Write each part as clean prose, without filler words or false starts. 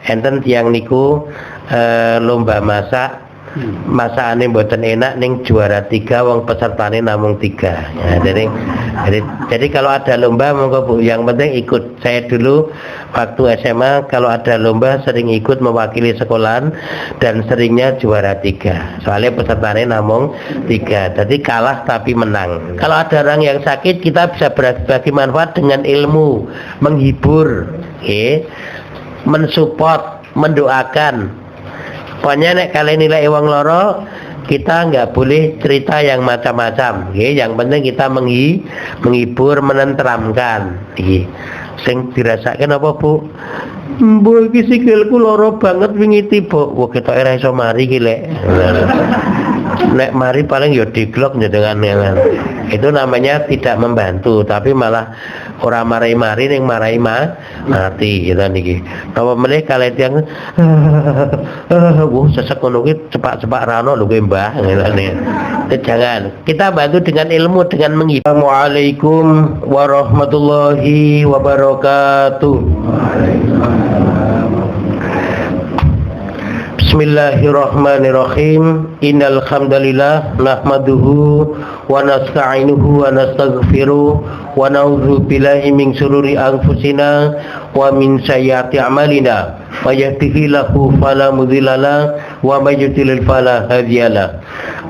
enten tiyang niku lomba masak, masakane mboten enak ning juara 3, wong pesertane namung 3. Ya, jadi kalau ada lomba monggo Bu, yang penting ikut. Saya dulu waktu SMA kalau ada lomba sering ikut mewakili sekolahan dan seringnya juara 3. Soalnya pesertane namung 3. Jadi kalah tapi menang. Kalau ada orang yang sakit, kita bisa berbagi manfaat dengan ilmu, menghibur, mensupport, mendoakan. Pokoknya nek kalian nilai wong loro, kita nggak boleh cerita yang macam-macam. Yang penting kita menghibur, menenteramkan. Sing dirasakan apa Bu? Mbok iki sikilku loro banget wingi tiba. Wah kita ora iso mari iki lek. Nek mari paling ya diglok dengan itu namanya tidak membantu, tapi malah orang mari-mari yang marahi mati gitu niki. Napa meneh kalian yang sesek ngono ki cepak-cepak rano lho Mbah ngene. Jangan. Kita bantu dengan ilmu, dengan menghibur. Assalamualaikum warahmatullahi wabarakatuh. Bismillahirrahmanirrahim. Innal hamdalillah nahmaduhu wa nasta'inuhu wa nastaghfiruh wa na'udzu billahi min shururi anfusina wa min sayyiati a'malina. May yahdihillahu fala mudhillalah wa may yudlil fala hadiyalah.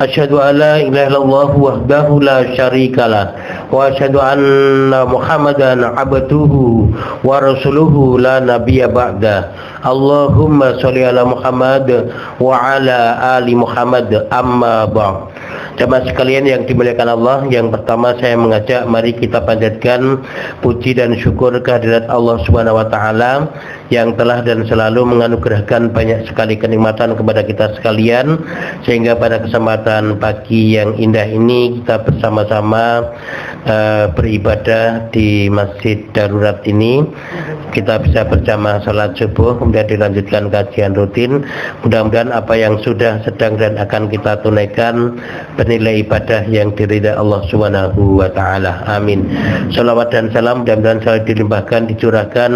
Asyhadu an la ilaha illallah wahdahu la syarikalah wa asyhadu anna Muhammadan abduhu wa rasuluhu la nabiyya ba'da. Allahumma sholli ala Muhammad wa ala ali Muhammad, amma ba'd. Jemaah sekalian yang dimuliakan Allah, yang pertama saya mengajak mari kita panjatkan puji dan syukur kehadirat Allah Subhanahu wa taala yang telah dan selalu menganugerahkan banyak sekali kenikmatan kepada kita sekalian, sehingga pada kesempatan pagi yang indah ini kita bersama-sama beribadah di Masjid Darurat ini. Kita bisa berjamaah salat subuh, kemudian dilanjutkan kajian rutin. Mudah-mudahan apa yang sudah, sedang dan akan kita tunaikan bernilai ibadah yang diridai Allah Subhanahu wa taala. Amin. Shalawat dan salam mudah-mudahan selalu dilimpahkan, dicurahkan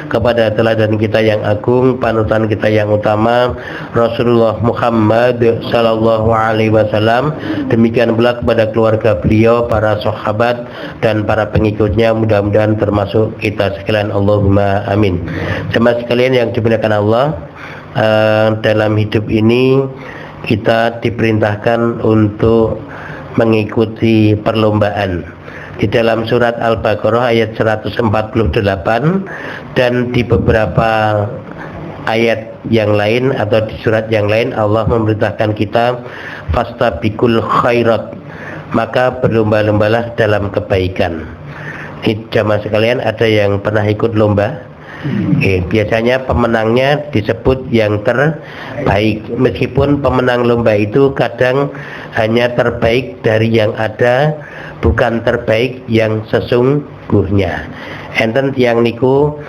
kepada teladan kita yang agung, panutan kita yang utama, Rasulullah Muhammad sallallahu alaihi wasallam. Demikian pula kepada keluarga beliau, para sahabat dan para pengikutnya, mudah-mudahan termasuk kita sekalian. Allahumma amin. Jemaah sekalian yang dimuliakan Allah, dalam hidup ini kita diperintahkan untuk mengikuti perlombaan. Di dalam surat Al-Baqarah ayat 148 dan di beberapa ayat yang lain atau di surat yang lain Allah memerintahkan kita fastabiqul khairat, maka berlomba-lombalah dalam kebaikan. Jamaah sekalian, ada yang pernah ikut lomba? Biasanya pemenangnya disebut yang terbaik, meskipun pemenang lomba itu kadang hanya terbaik dari yang ada, bukan terbaik yang sesungguhnya. Enten tiyang niku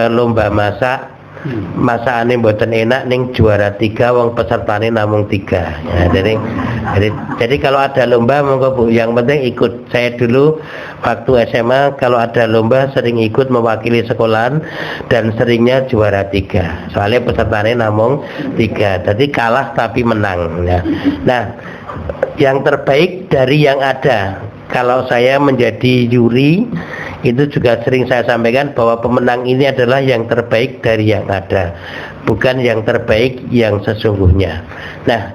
lomba masak, masakane mboten enak ning juara 3, wong pesertane namung 3. Ya, jadi kalau ada lomba monggo Bu, yang penting ikut. Saya dulu waktu SMA kalau ada lomba sering ikut mewakili sekolahan dan seringnya juara 3. Soalnya pesertane namung 3. Jadi kalah tapi menang. Ya. Nah, yang terbaik dari yang ada. Kalau saya menjadi juri, itu juga sering saya sampaikan bahwa pemenang ini adalah yang terbaik dari yang ada, bukan yang terbaik yang sesungguhnya. Nah,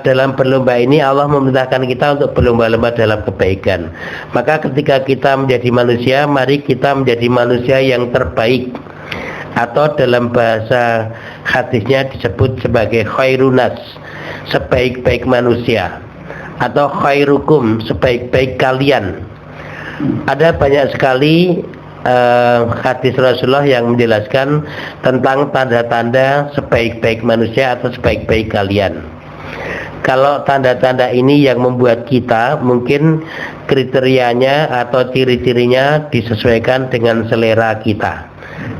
dalam berlomba ini Allah memerintahkan kita untuk berlomba-lomba dalam kebaikan. Maka ketika kita menjadi manusia, mari kita menjadi manusia yang terbaik, atau dalam bahasa hadisnya disebut sebagai khairunas, sebaik-baik manusia, atau khairukum, sebaik-baik kalian. Ada banyak sekali hadis Rasulullah yang menjelaskan tentang tanda-tanda sebaik-baik manusia atau sebaik-baik kalian. Kalau tanda-tanda ini yang membuat kita, mungkin kriterianya atau ciri-cirinya disesuaikan dengan selera kita.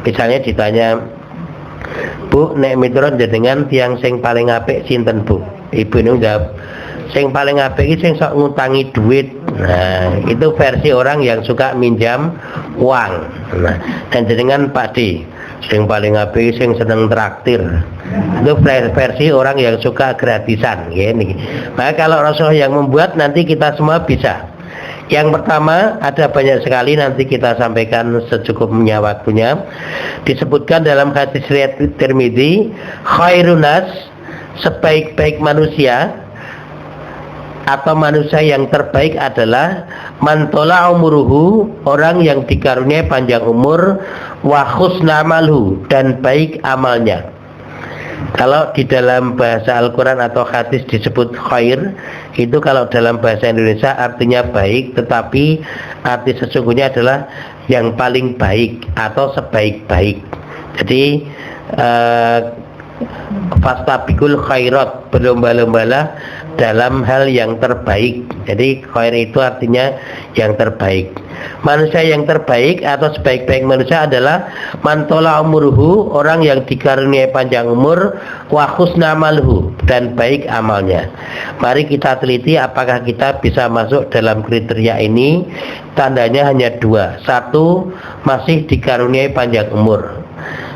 Misalnya ditanya, Bu, nek mitron jenengan tiang sing paling apik sinten Bu? Ibu ini jawab, sing paling apik iki sing sok ngutangi duit. Nah, itu versi orang yang suka minjam uang. Nah, dan jenengan Pak D, Sing paling apik sing seneng traktir. Itu versi orang yang suka gratisan, gini. Maka kalau Rasulullah yang membuat, nanti kita semua bisa. Yang pertama, ada banyak sekali, nanti kita sampaikan secukupnya waktunya. Disebutkan dalam hadis riwayat Tirmidzi, khairun nas, sebaik-baik manusia atau manusia yang terbaik adalah man tola umuruhu, orang yang dikaruniai panjang umur, wa husna amalhu, dan baik amalnya. Kalau di dalam bahasa Al-Quran atau hadis disebut khair, itu kalau dalam bahasa Indonesia artinya baik, tetapi arti sesungguhnya adalah yang paling baik atau sebaik-baik. Jadi fastabikul khairat, berlomba-lombalah dalam hal yang terbaik. Jadi khair itu artinya yang terbaik. Manusia yang terbaik atau sebaik-baik manusia adalah mantola umuruhu, orang yang dikaruniai panjang umur, wa husna amalhu, dan baik amalnya. Mari kita teliti apakah kita bisa masuk dalam kriteria ini. Tandanya hanya dua. Satu, masih dikaruniai panjang umur.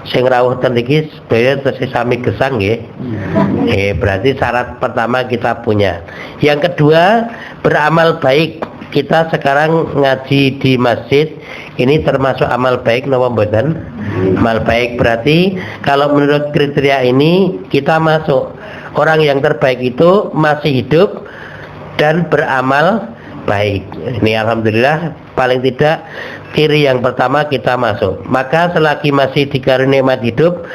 Sing rawuh ten iki sedaya tesih sami gesang nggih. Berarti syarat pertama kita punya. Yang kedua, beramal baik. Kita sekarang ngaji di masjid, ini termasuk amal baik napa mboten? Amal baik berarti kalau menurut kriteria ini kita masuk. Orang yang terbaik itu masih hidup dan beramal baik. Ini alhamdulillah, paling tidak ciri yang pertama kita masuk. Maka selagi masih dikaruniai nikmat hidup,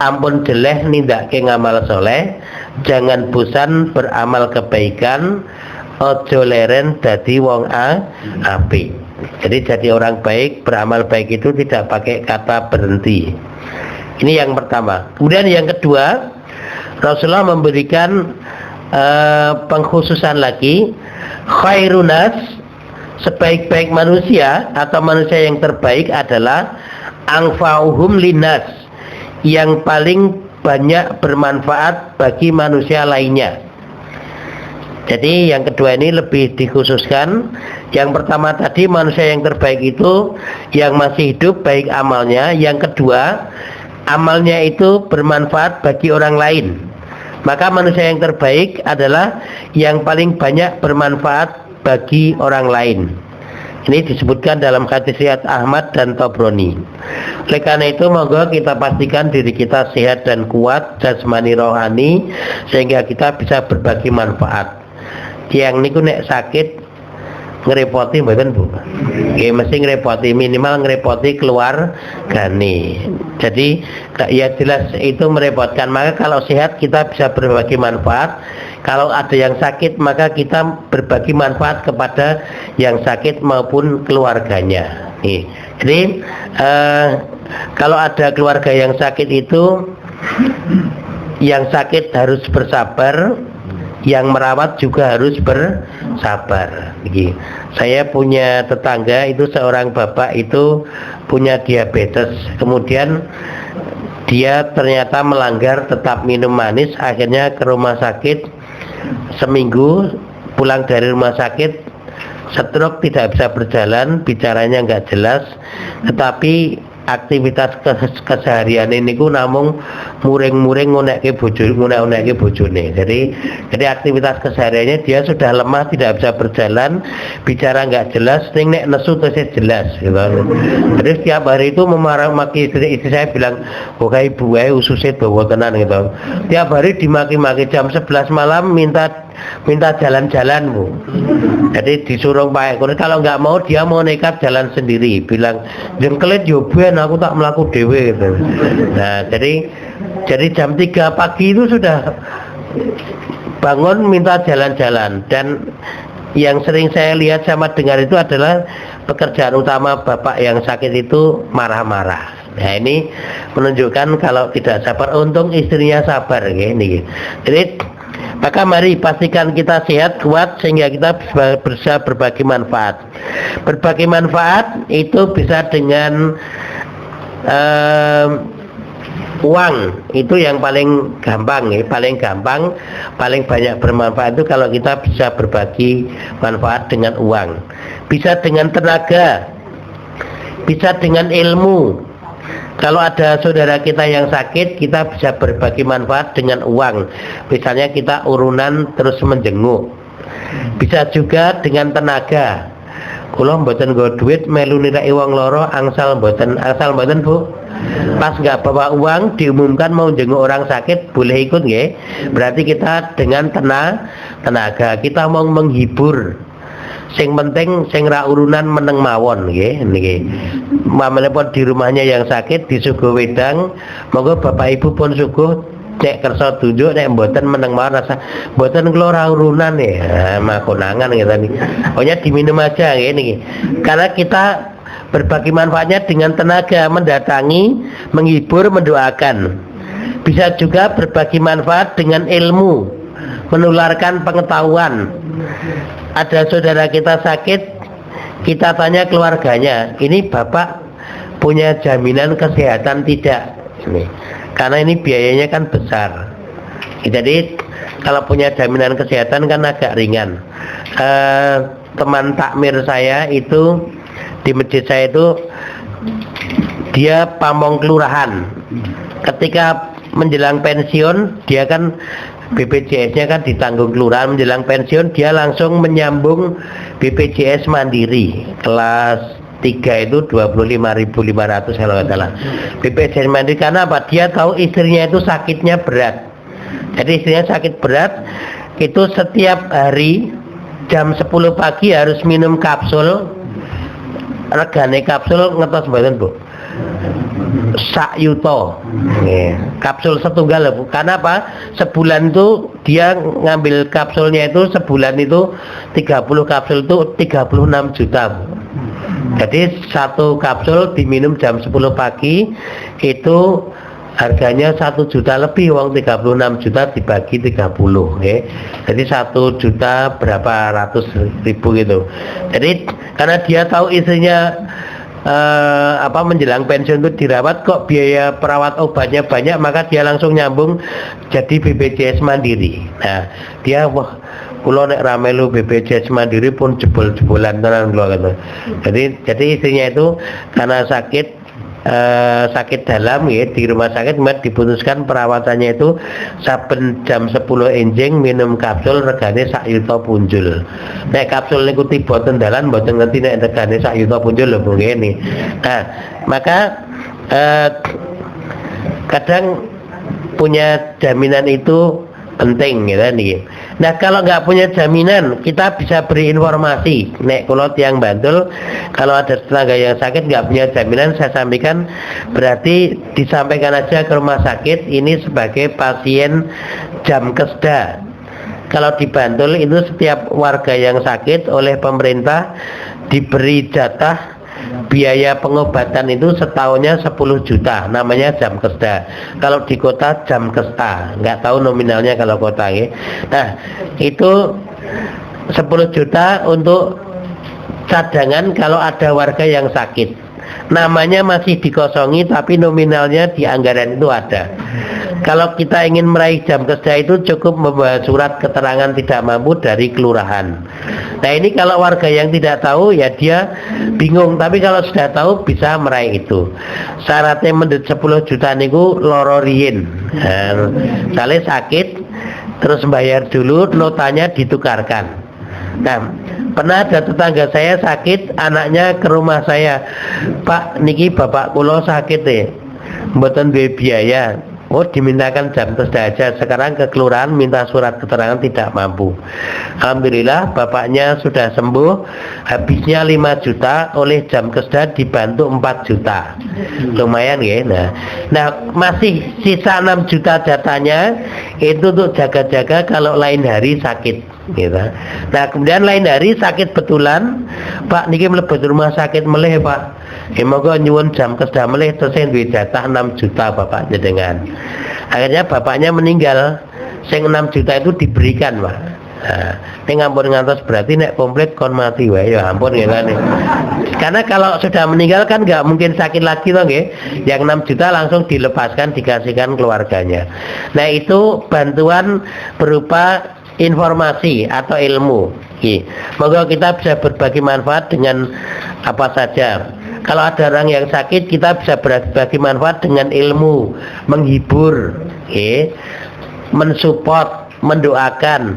ampun jeleh nindakake ngamal soleh, jangan bosan beramal kebaikan, ojo leren dadi wong apik. Jadi jadi orang baik, beramal baik itu tidak pakai kata berhenti. Ini yang pertama. Kemudian yang kedua, Rasulullah memberikan pengkhususan lagi, khairunas, sebaik-baik manusia atau manusia yang terbaik adalah anfa'uhum linnas, yang paling banyak bermanfaat bagi manusia lainnya. Jadi yang kedua ini lebih dikhususkan. Yang pertama tadi manusia yang terbaik itu yang masih hidup baik amalnya. Yang kedua, amalnya itu bermanfaat bagi orang lain. Maka manusia yang terbaik adalah yang paling banyak bermanfaat bagi orang lain. Ini disebutkan dalam hadis riwayat Ahmad dan Tabrani. Oleh karena itu, monggo kita pastikan diri kita sehat dan kuat jasmani rohani, sehingga kita bisa berbagi manfaat. Yang niku nek sakit ngerepoti mboten Bu? Nggih mesti ngerepoti, minimal ngerepoti keluargane. Jadi ya jelas itu merepotkan. Maka kalau sehat kita bisa berbagi manfaat. Kalau ada yang sakit maka kita berbagi manfaat kepada yang sakit maupun keluarganya. Nih. Jadi kalau ada keluarga yang sakit itu, yang sakit harus bersabar, yang merawat juga harus bersabar. Saya punya tetangga itu, seorang bapak itu punya diabetes, kemudian dia ternyata melanggar tetap minum manis, akhirnya ke rumah sakit. Seminggu pulang dari rumah sakit, stroke, tidak bisa berjalan, bicaranya nggak jelas, tetapi aktivitas keseharian ini ku namung muring-muring ngonekke bojone. Jadi aktivitas kesehariannya dia sudah lemah, tidak bisa berjalan, bicara nggak jelas, ning nek nesu terus jelas gitu. Jadi setiap hari itu memaki istri saya bilang, "Kok ibu wae ususnya bawa tenan" gitu. Tiap hari dimaki-maki, jam 11 malam minta jalan-jalan Bu. Jadi disuruh Pak Eko, kalau nggak mau dia mau nekat jalan sendiri, bilang jengkelit yo ben aku tak melaku dewe gitu. Nah jadi jam 3 pagi itu sudah bangun minta jalan-jalan. Dan yang sering saya lihat sama dengar itu adalah pekerjaan utama bapak yang sakit itu marah-marah. Nah ini menunjukkan kalau tidak sabar. Untung istrinya sabar gini. Jadi maka mari pastikan kita sehat, kuat, sehingga kita bisa berbagi manfaat. Berbagi manfaat itu bisa dengan uang, itu yang paling gampang ya, paling banyak bermanfaat itu kalau kita bisa berbagi manfaat dengan uang. Bisa dengan tenaga, bisa dengan ilmu, Kalau ada saudara kita yang sakit, kita bisa berbagi manfaat dengan uang. Misalnya kita urunan terus menjenguk. Bisa juga dengan tenaga. Kula mboten nggo duit melu niraki wong loro angsal mboten Bu. Pas nggak bawa uang diumumkan mau jenguk orang sakit boleh ikut nggih. Berarti kita dengan tenaga kita mau menghibur. Sing penting sing ra urunan meneng mawon nggih niki. Mamelepon di rumahnya yang sakit disuguh wedang, monggo Bapak Ibu pun suguh cek kersa tunjuk nek mboten meneng mawon rasa mboten kula ra urunan ya. Makonangan gitu nih. Pokoknya diminum aja nggih niki. Karena kita berbagi manfaatnya dengan tenaga, mendatangi, menghibur, mendoakan. Bisa juga berbagi manfaat dengan ilmu, menularkan pengetahuan. Ada saudara kita sakit, kita tanya keluarganya, ini Bapak punya jaminan kesehatan tidak? Karena ini biayanya kan besar. Jadi kalau punya jaminan kesehatan kan agak ringan. Teman takmir saya itu di masjid saya itu dia pamong kelurahan. Ketika menjelang pensiun dia kan BPJS-nya kan ditanggung kelurahan, menjelang pensiun dia langsung menyambung BPJS Mandiri kelas 3 itu 25.500 kalau nggak salah. BPJS Mandiri karena apa? Dia tahu istrinya itu sakitnya berat. Jadi istrinya sakit berat itu setiap hari jam 10 pagi harus minum kapsul. Regane kapsul ngetos mboten Bu? Sak yuto. Kapsul setunggal Bu. Karena apa? Sebulan itu dia ngambil kapsulnya itu sebulan itu 30 kapsul itu 36 juta Bu. Jadi satu kapsul diminum jam 10 pagi itu harganya 1 juta lebih, uang 36 juta dibagi 30 ya. Jadi 1 juta berapa ratus ribu gitu. Jadi karena dia tahu istrinya menjelang pensiun itu dirawat kok biaya perawat obatnya banyak, maka dia langsung nyambung jadi BPJS Mandiri. Nah dia wah kula nek ra melu BPJS Mandiri pun jebol-jebolan tenan kula kata. Jadi istrinya itu karena sakit dalam ya di rumah sakit, kemudian diputuskan perawatannya itu saben jam 10 enjing minum kapsul regane sak yuta punjul. Nek kapsul niku tiba tendalan mboten ngerti nek regane sak yuta punjul lho ngene. Nah, maka kadang punya jaminan itu penting gitu nih. Nah kalau nggak punya jaminan kita bisa beri informasi. Nek kalau tiang Bantul kalau ada tenaga yang sakit nggak punya jaminan, saya sampaikan berarti disampaikan aja ke rumah sakit ini sebagai pasien jam kesda. Kalau di Bantul itu setiap warga yang sakit oleh pemerintah diberi jatah biaya pengobatan itu setahunnya 10 juta, namanya jam kesda. Kalau di kota jam kesta, nggak tahu nominalnya kalau kota ya. Nah itu 10 juta untuk cadangan kalau ada warga yang sakit. Namanya masih dikosongi tapi nominalnya di anggaran itu ada. Kalau kita ingin meraih jam kesda itu cukup membawa surat keterangan tidak mampu dari kelurahan. Nah ini kalau warga yang tidak tahu ya dia bingung, tapi kalau sudah tahu bisa meraih itu. Syaratnya mendet 10 juta niku loro riyin. Misalnya sakit terus bayar dulu, notanya ditukarkan. Nah pernah ada tetangga saya sakit, anaknya ke rumah saya, Pak niki bapak kulo sakit mboten duwe biaya. Oh dimintakan jam kesda aja. Sekarang ke kelurahan minta surat keterangan tidak mampu. Alhamdulillah bapaknya sudah sembuh. Habisnya 5 juta, oleh jam kesda dibantu 4 juta. Lumayan ya. Nah masih sisa 6 juta jatahnya itu untuk jaga-jaga kalau lain hari sakit gitu. Nah kemudian lain hari sakit betulan, Pak niki mlebet rumah sakit meleh Pak. Moga nyuwun jam kesda meleh terus duwe jatah 6 juta bapak jenengan. Akhirnya bapaknya meninggal, sing 6 juta itu diberikan Pak. Nah, ini ngampun ngantos berarti nek komplit kon mati wae ya ampun ya kan. Karena kalau sudah meninggal kan nggak mungkin sakit lagi toh nggih. Yang 6 juta langsung dilepaskan dikasihkan keluarganya. Nah itu bantuan berupa informasi atau ilmu. Moga kita bisa berbagi manfaat dengan apa saja. Kalau ada orang yang sakit, kita bisa berbagi manfaat dengan ilmu, menghibur, mensupport, mendoakan.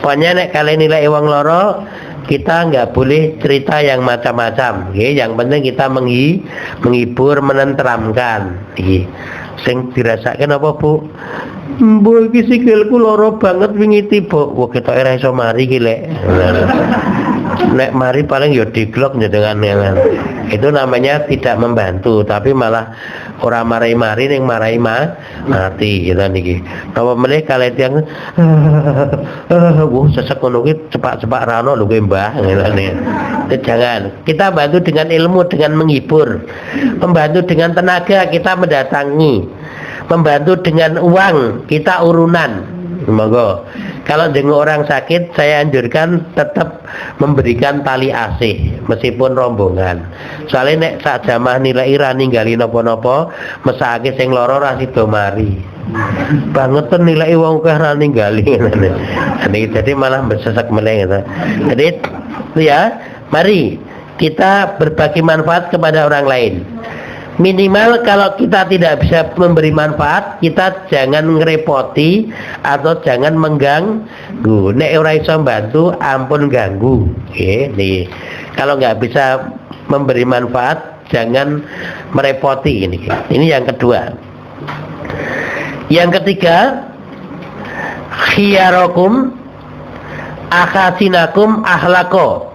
Pokoknya nek kalian nilai wong loro, kita nggak boleh cerita yang macam-macam. Yang penting kita menghibur, menenteramkan. Sing dirasakan apa, Bu? Mbok iki sikilku loro banget wingi tiba. Wah, kita ora iso mari iki lek. Nek mari paling ya diglok dengan itu namanya tidak membantu, tapi malah orang mari-mari ning marai mati gitu niki. Napa meneh kalian yang sesek ngono ki cepak-cepak rano lho kowe Mbah ngene. Jangan. Kita bantu dengan ilmu, dengan menghibur. Membantu dengan tenaga, kita mendatangi. Membantu dengan uang, kita urunan. Monggo. Kalau dengan orang sakit, saya anjurkan tetap memberikan tali asih meskipun rombongan. Soalnya nek sak jamaah nilai ira ninggali napa-napa, mesake sing lara ra sida mari. Banget nilai wong akeh ra ninggali ngene. Jadi malah bersesek meneh gitu. Jadi ya, mari kita berbagi manfaat kepada orang lain. Minimal kalau kita tidak bisa memberi manfaat, kita jangan ngerepoti atau jangan mengganggu. Nek ora iso bantu, ampun ganggu. Nih. Kalau nggak bisa memberi manfaat, jangan merepoti ini. Ini yang kedua. Yang ketiga, khiyarokum akhasinakum ahlako.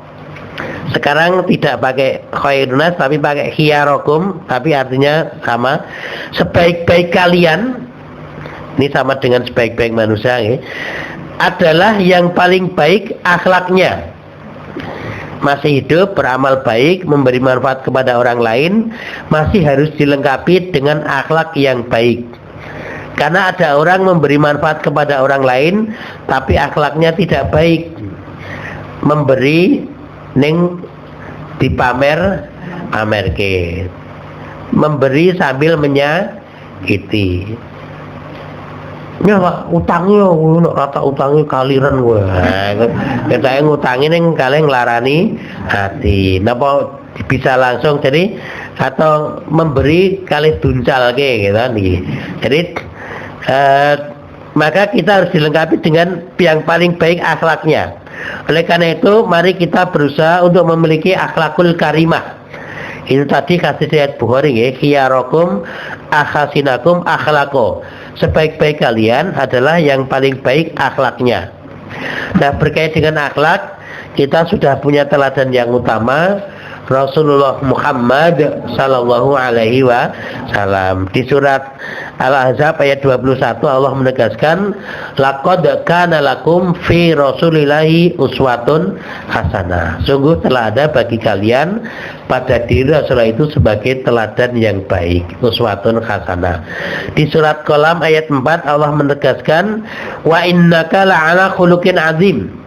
Sekarang tidak pakai khairunas tapi pakai khiyarokum, tapi artinya sama. Sebaik-baik kalian, ini sama dengan sebaik-baik manusia ya, adalah yang paling baik akhlaknya. Masih hidup, beramal baik, memberi manfaat kepada orang lain, masih harus dilengkapi dengan akhlak yang baik. Karena ada orang memberi manfaat kepada orang lain tapi akhlaknya tidak baik. Memberi ning dipamer amerke, memberi sambil menyakiti. Ya Pak, utangnya rata utangnya kaliran gue. Kita ngutangi ning kalian nglarani hati. Napa bisa langsung jadi atau memberi kali duncal gitu nih. Jadi maka kita harus dilengkapi dengan yang paling baik akhlaknya. Oleh karena itu, mari kita berusaha untuk memiliki akhlakul karimah. Itu tadi kasih ayat Bukhari ya, khiyarokum akhasinakum akhlako. Sebaik-baik kalian adalah yang paling baik akhlaknya. Nah, berkait dengan akhlak, kita sudah punya teladan yang utama, Rasulullah Muhammad sallallahu alaihi wasallam. Di surat Al-Ahzab ayat 21 Allah menegaskan, laqad kana lakum fi rasulillahi uswatun hasanah. Sungguh telah ada bagi kalian pada diri Rasulullah itu sebagai teladan yang baik, uswatun hasanah. Di surat Qalam ayat 4 Allah menegaskan, wa innaka la'ala khuluqin azim.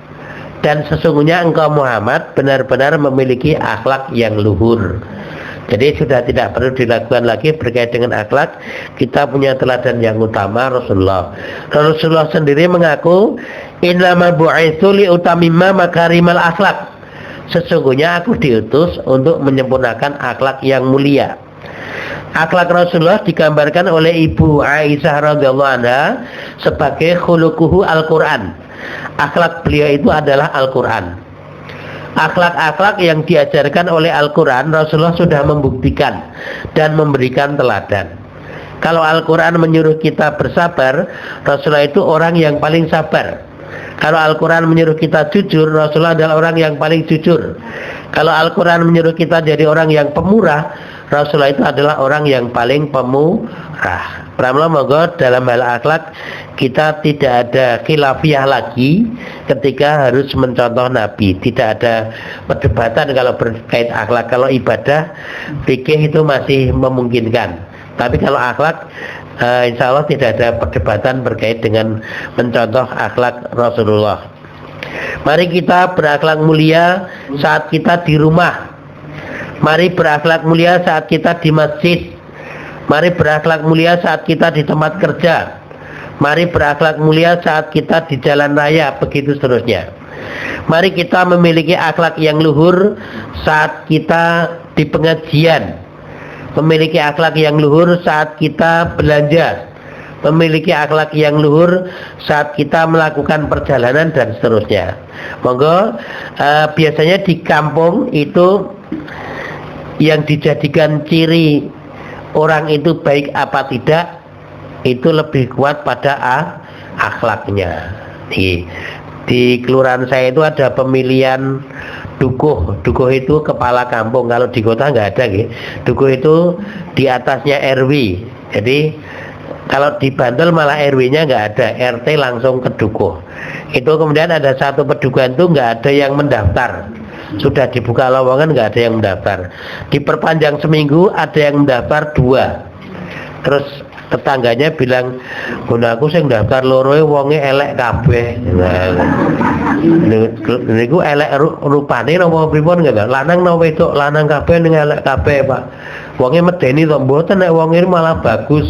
Dan sesungguhnya engkau Muhammad benar-benar memiliki akhlak yang luhur. Jadi sudah tidak perlu dilakukan lagi berkait dengan akhlak. Kita punya teladan yang utama, Rasulullah. Rasulullah sendiri mengaku, innama bu'itsu li utamimma makarimal akhlak. Sesungguhnya aku diutus untuk menyempurnakan akhlak yang mulia. Akhlak Rasulullah digambarkan oleh Ibu Aisyah radhiyallahu anha sebagai khuluquhu Al-Qur'an. Akhlak beliau itu adalah Al-Quran. Akhlak-akhlak yang diajarkan oleh Al-Quran, Rasulullah sudah membuktikan dan memberikan teladan. Kalau Al-Quran menyuruh kita bersabar, Rasulullah itu orang yang paling sabar. Kalau Al-Quran menyuruh kita jujur, Rasulullah adalah orang yang paling jujur. Kalau Al-Quran menyuruh kita jadi orang yang pemurah, Rasulullah itu adalah orang yang paling pemurah. Pramila moga dalam hal akhlak kita tidak ada khilafiyah lagi ketika harus mencontoh Nabi. Tidak ada perdebatan kalau berkait akhlak. Kalau ibadah, fikih itu masih memungkinkan. Tapi kalau akhlak, insya Allah tidak ada perdebatan berkait dengan mencontoh akhlak Rasulullah. Mari kita berakhlak mulia saat kita di rumah. Mari berakhlak mulia saat kita di masjid. Mari berakhlak mulia saat kita di tempat kerja. Mari berakhlak mulia saat kita di jalan raya, begitu seterusnya. Mari kita memiliki akhlak yang luhur saat kita di pengajian, memiliki akhlak yang luhur saat kita belanja, memiliki akhlak yang luhur saat kita melakukan perjalanan dan seterusnya. Monggo, biasanya di kampung itu yang dijadikan ciri orang itu baik apa tidak itu lebih kuat pada akhlaknya. Di kelurahan saya itu ada pemilihan dukuh. Dukuh itu kepala kampung. Kalau di kota nggak ada gitu. Dukuh itu di atasnya RW. Jadi kalau di Bantul malah RW-nya nggak ada, RT langsung ke dukuh. Itu kemudian ada satu pedukuhan itu nggak ada yang mendaftar. Sudah dibuka lowongan nggak ada yang mendaftar. Diperpanjang seminggu ada yang mendaftar 2. Terus tetangganya bilang, "Bunda aku sing daftar loro wonge elek kabeh." Niku elek rupane napa pripun nggih, lanang napa wedok, lanang kabeh ning elek kabeh, Pak. Wonge medeni to mboten, nek wonge malah bagus.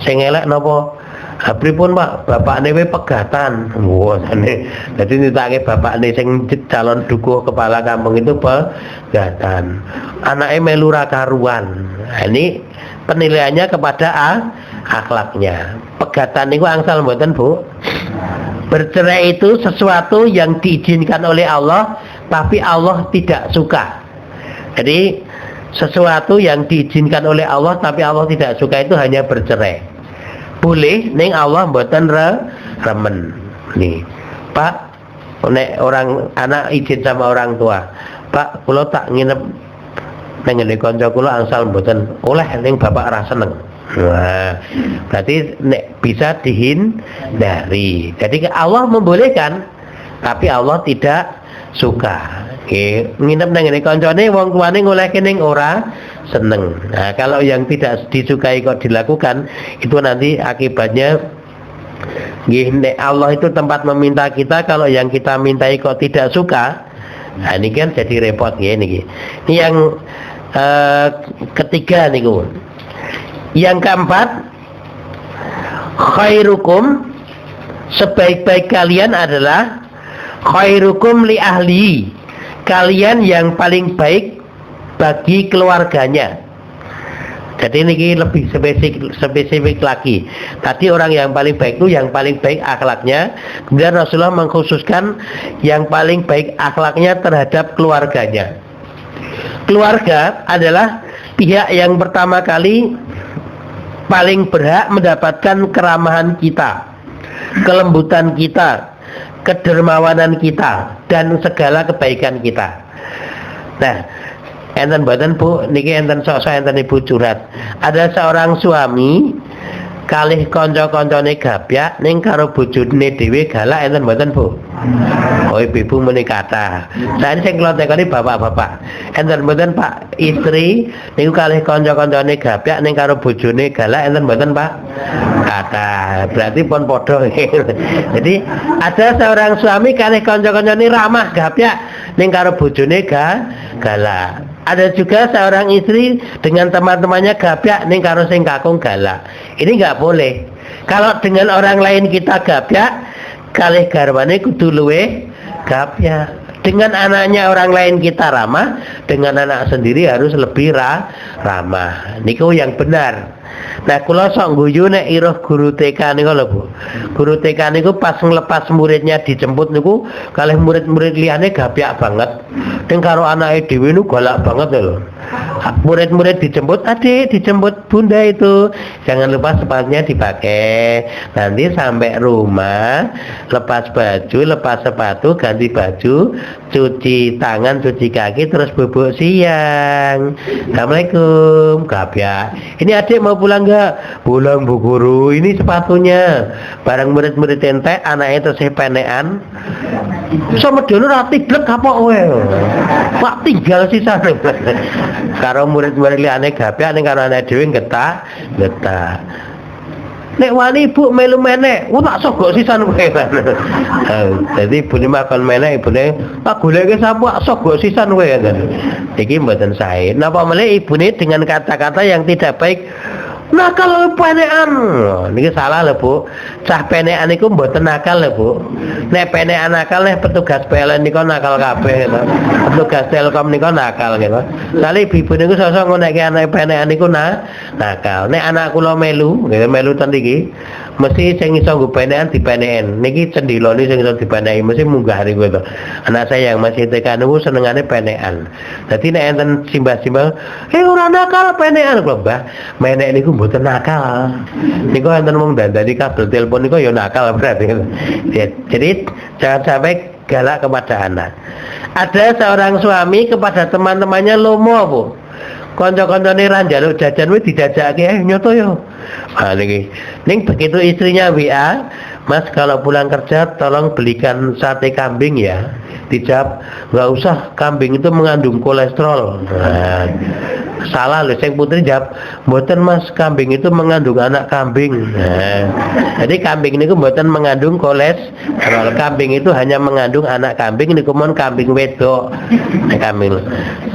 Sing elek napa? Ha pripun, Pak? Bapakne we pegatan. Wah, dadi nitake bapakne sing calon dukuh kepala kampung itu pegatan. Anake melu ra karuan. Ini penilaiannya kepada akhlaknya. Pegatan niku angsal mboten, Bu? Bercerai itu sesuatu yang diizinkan oleh Allah tapi Allah tidak suka. Jadi sesuatu yang diizinkan oleh Allah tapi Allah tidak suka itu hanya bercerai. Boleh ning Allah mboten remen. Nih, Pak, nek orang anak izin sama orang tua, "Pak, kula tak nginep nang ngene kanca kula angsal mboten oleh ning bapak ra seneng." Nah, berarti nek bisa dihindari. Jadi Allah membolehkan tapi Allah tidak suka. Nginep nang ngene kancane wong tuane ngolehke ning ora seneng. Nah, kalau yang tidak disukai kok dilakukan, itu nanti akibatnya nek Allah itu tempat meminta kita, kalau yang kita mintai kok tidak suka, nah ini kan jadi repot ya ini. Ini yang ketiga niku. Yang keempat, khairukum, sebaik-baik kalian adalah khairukum li ahli, kalian yang paling baik bagi keluarganya. Jadi ini lebih spesifik lagi. Tadi orang yang paling baik itu yang paling baik akhlaknya. Kemudian Rasulullah mengkhususkan yang paling baik akhlaknya terhadap keluarganya. Keluarga adalah pihak yang pertama kali paling berhak mendapatkan keramahan kita, kelembutan kita, kedermawanan kita, dan segala kebaikan kita. Nah, enten mboten Bu, niki enten sok-sok enten ibu curhat. Ada seorang suami kalih kanca-kancane gabyak ning karo bojone dhewe galak, enten mboten Bu? Oh, ibu muni kata. Saiki sing kula tekoni bapak-bapak. Enten mboten Pak, istri niku kalih kanca-kancane gabyak ning karo bojone galak, enten mboten Pak? Kata. Berarti pun padha. Jadi ada seorang suami kalih kanca-kancane ramah gabyak ning karo bojone galak. Ada juga seorang istri dengan teman-temannya gabyak ning karo sing kakung galak. Ini nggak boleh. Kalau dengan orang lain kita gabyak, kalih garwane kudu luweh gabyak. Dengan anaknya orang lain kita ramah, dengan anak sendiri harus lebih ramah. Niku yang benar. Nah, kula sok ngguyu nek iruh guru TK niku lho, Bu. Guru TK niku pas ngelepas muridnya dijemput niku kalih murid-murid liyane gabyak banget. Ning karo anake dhewe niku galak banget lho. Murid-murid dijemput, "Adik, dijemput Bunda itu. Jangan lupa sepatunya dipakai. Nanti sampai rumah lepas baju, lepas sepatu, ganti baju, cuci tangan, cuci kaki, terus bubuk siang. Assalamualaikum." Gabyak. "Ini adik mau pulang enggak?" "Pulang Bu Guru, ini sepatunya." Barang murid-murid entek, anaknya tesih penekan. Sama dulu rati blek apa kowe? Pak tinggal sisane. Karo murid-murid liyane gabyak ning karo anak dhewe getah. "Nek wani Ibu melu menek, tak sogok sisan kowe." Jadi ibune makan menek, ibune tak goleke sapu sogok sisan kowe. Iki mboten sae. Napa meneh ibune dengan kata-kata yang tidak baik. nakal penekan. Niki salah lho Bu. Cah penekan niku mboten nakal lho Bu. Nek penekan nakal nek petugas PLN niku nakal kabeh gitu. Petugas Telkom niku nakal gitu. Sale ibu niku sosok ngonekke anak penekan niku nakal. Nek anak kula melu, gitu, melu ten iki mesti sing iso nggo penekan dipeneken. Niki cendilone sing iso dipeneki mesti munggah niku to. Anak saya yang masih TK niku senengane penekan. Dadi nek enten simbah-simbah, ora nakal penekan kula, Mbah. Menek niku mboten nakal. Niku enten wong dandani kabel telepon niku ya nakal berarti. Jadi jangan sampai galak kepada anak. Ada seorang suami kepada teman-temannya lomo, Bu. Kanca-kancane ra njaluk jajan wis dijajakke nyoto yo. Ah niki. Ning begitu istrinya WA, "Mas kalau pulang kerja tolong belikan sate kambing ya." Dijawab, "Enggak usah, kambing itu mengandung kolesterol." Nah, salah loh, sing putri jawab, "Mboten Mas, kambing itu mengandung anak kambing." Nah, jadi kambing niku mboten mengandung kolesterol. Kambing itu hanya mengandung anak kambing niku mon kambing wedok. Kambing.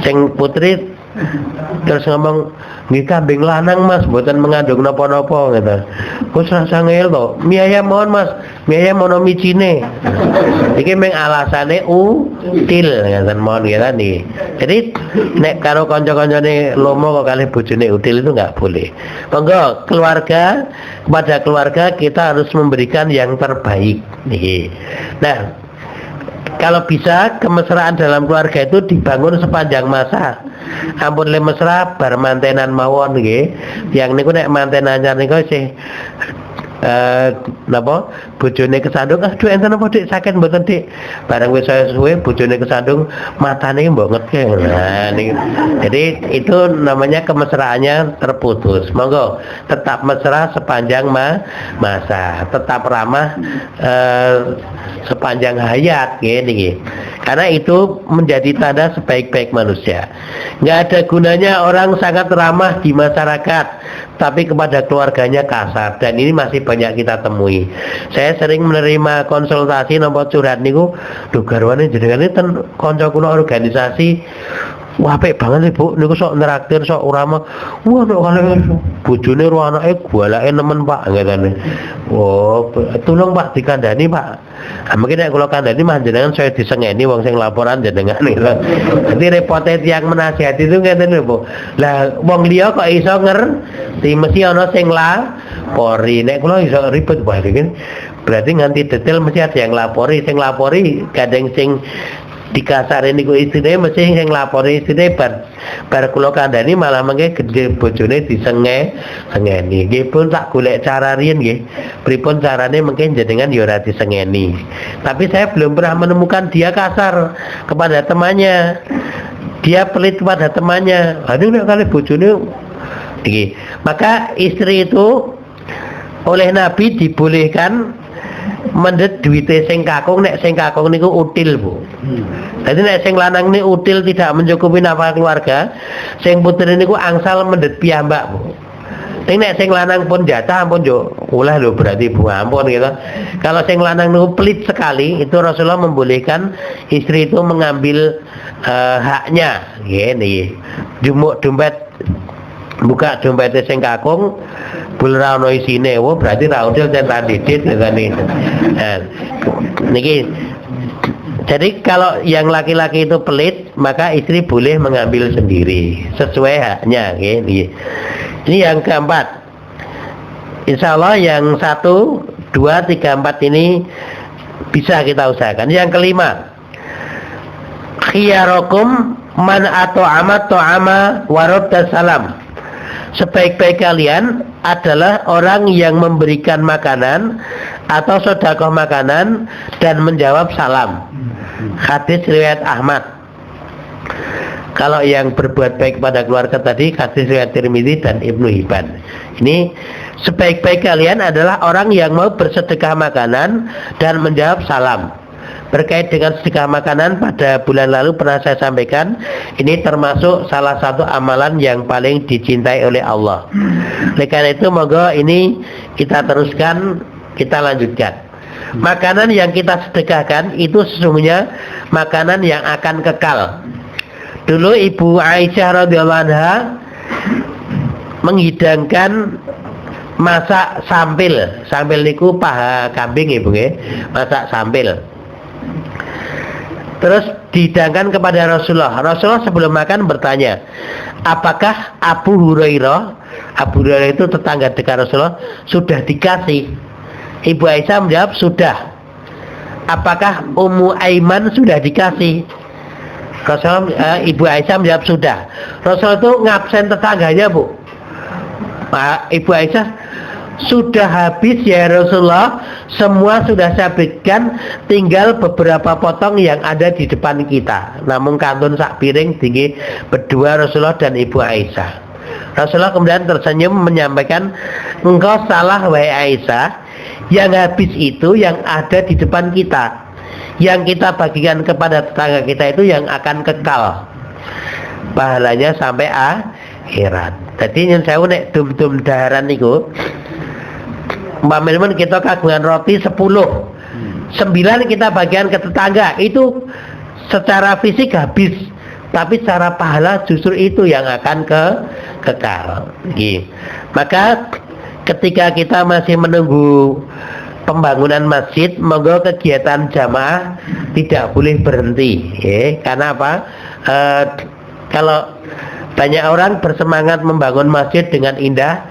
Sing putri terus ngomong, "Nggih kambing lanang Mas, mboten mengandung napa-napa," gitu. Wis rasa ngel to. "Mie ayam mohon Mas, mie ayam ono micine." Iki meng alasane util ngaten mohon gitu nih. Jadi nek karo kanca-kancane lomo kok kalih bojone util itu enggak boleh. Monggo keluarga, kepada keluarga kita harus memberikan yang terbaik nih. Nah, kalau bisa kemesraan dalam keluarga itu dibangun sepanjang masa. Ampun le mesra bar mantenan mawon nggih. Yang niku nek manten anyar niku sih napa bojone kesandung, "Aduh enten apa Dik, sakit mboten Dik?" Bareng wis saya suwe bojone kesandung, matane mbongetke. Nah niku. Jadi itu namanya kemesraannya terputus. Monggo tetap mesra sepanjang masa, tetap ramah sepanjang hayat nggih. Karena itu menjadi tanda sebaik-baik manusia. Nggak ada gunanya orang sangat ramah di masyarakat, tapi kepada keluarganya kasar. Dan ini masih banyak kita temui. Saya sering menerima konsultasi nomor curhat niku, "Duh garwane jenengan iki ten kanca kula organisasi, wah apik banget Ibu, niku sok neraktir, sok urama. Wah nek kalih bojone ro anake golake nemen Pak," ngatane. "Oh, tolong Pak dikandani Pak." Mungkin nek kula kandhani panjenengan saya disengeni wong sing laporan jenengan gitu. Nanti repote tiyang menasihati itu ngeten lho, Bu. Lah wong liya kok iso ngerti mesti ana sing lapori. Nek kula iso ribet wae iki. Berarti nganti detail mesti ada yang lapori, sing lapori kadang sing dikasare niku istrine mesti sing lapori istrine bar kula kandhani malah mengke gede bojone disengeni. Nggih pun tak golek cara riyen nggih. Pripun carane mungkin jenengan ya ora disengeni. Tapi saya belum pernah menemukan dia kasar kepada temannya. Dia pelit kepada temannya. Aduh nek kali bojone iki. Maka istri itu oleh Nabi dibolehkan mendet duwite sing kakung, nek sing kakung niku util, Bu. Jadi nek sing lanang ini util tidak mencukupi nafkah keluarga, sing putri niku angsal mendet piyambak, Bu. Nek sing lanang pun jatah ampun yo ulah lho berarti Bu ampun gitu. Kalau sing lanang niku pelit sekali, itu Rasulullah membolehkan istri itu mengambil haknya, nggih. Jumuk dompet, buka dompetnya sing kakung, bulra ono isine, wo berarti ra util centang didit ngene. Nah, niki. Jadi kalau yang laki-laki itu pelit, maka istri boleh mengambil sendiri sesuai haknya, nggih. Ini yang keempat. Insya Allah yang 1, 2, 3, 4 ini bisa kita usahakan. Yang kelima, khiyarukum man at'ama ta'ama wa radda salam. Sebaik-baik kalian adalah orang yang memberikan makanan atau sedekah makanan dan menjawab salam. Hadis riwayat Ahmad. Kalau yang berbuat baik pada keluarga tadi hadis riwayat Tirmidzi dan Ibnu Hibban. Ini sebaik-baik kalian adalah orang yang mau bersedekah makanan dan menjawab salam. Berkait dengan sedekah makanan pada bulan lalu pernah saya sampaikan, ini termasuk salah satu amalan yang paling dicintai oleh Allah. Oleh karena itu moga ini kita teruskan, kita lanjutkan. Makanan yang kita sedekahkan itu sesungguhnya makanan yang akan kekal. Dulu Ibu Aisyah radhiyallahu anha menghidangkan masak sampil. Sampil niku paha kambing ibu nggih, masak sampil. Terus dihidangkan kepada Rasulullah. Rasulullah sebelum makan bertanya, apakah Abu Hurairah itu tetangga dekat Rasulullah sudah dikasih? Ibu Aisyah menjawab sudah. Apakah Ummu Aiman sudah dikasih? Rasulullah, Ibu Aisyah menjawab sudah. Rasulullah itu ngabsen tetangganya bu. Ibu Aisyah, sudah habis ya Rasulullah, semua sudah saya berikan, tinggal beberapa potong yang ada di depan kita. Namun kantun sak piring tinggi berdua Rasulullah dan Ibu Aisyah. Rasulullah kemudian tersenyum menyampaikan, engkau salah wahai Aisyah, yang habis itu yang ada di depan kita, yang kita bagikan kepada tetangga kita itu yang akan kekal pahalanya sampai akhirat. Jadi yang saya nek dum-dum daharan niku, Mbak kita kagungan roti 10, 9 kita bagian ke tetangga, itu secara fisik habis, tapi secara pahala justru itu yang akan kekal. Maka ketika kita masih menunggu pembangunan masjid, monggo kegiatan jamaah tidak boleh berhenti, karena apa? Kalau banyak orang bersemangat membangun masjid dengan indah,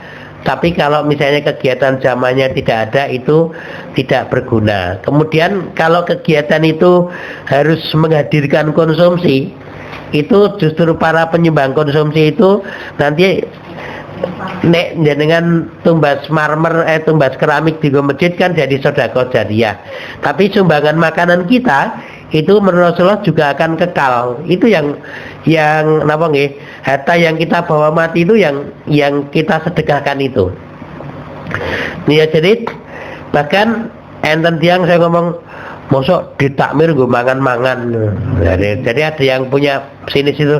tapi kalau misalnya kegiatan zamannya tidak ada, itu tidak berguna. Kemudian kalau kegiatan itu harus menghadirkan konsumsi, itu justru para penyumbang konsumsi itu nanti nek dengan tumbas marmer tumbas keramik di masjid kan jadi sedekah jariyah. Tapi sumbangan makanan kita itu menurut Rasulullah juga akan kekal. Itu yang napa nggih? Harta yang kita bawa mati itu yang kita sedekahkan itu. Nih ya, jadi bahkan enten tiang saya ngomong mosok ditakmir gue mangan-mangan. Jadi ada yang punya sini situ